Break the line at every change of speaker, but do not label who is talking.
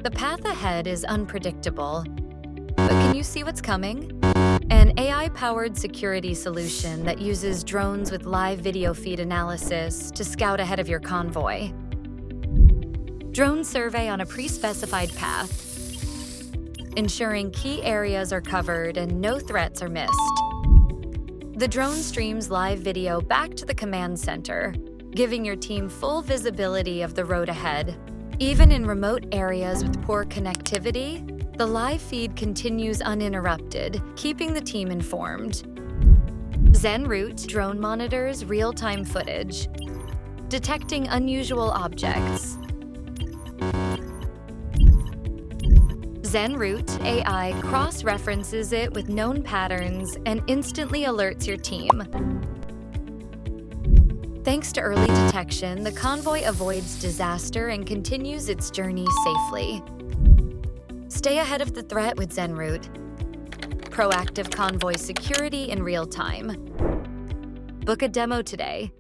The path ahead is unpredictable, but can you see what's coming? An AI-powered security solution that uses drones with live video feed analysis to scout ahead of your convoy. Drone survey on a pre-specified path, ensuring key areas are covered and no threats are missed. The drone streams live video back to the command center, giving your team full visibility of the road ahead. Even in remote areas with poor connectivity, the live feed continues uninterrupted, keeping the team informed. ZenRoute drone monitors real-time footage, detecting unusual objects. ZenRoute AI cross-references it with known patterns and instantly alerts your team. Thanks to early detection, the convoy avoids disaster and continues its journey safely. Stay ahead of the threat with ZenRoute. Proactive convoy security in real time. Book a demo today.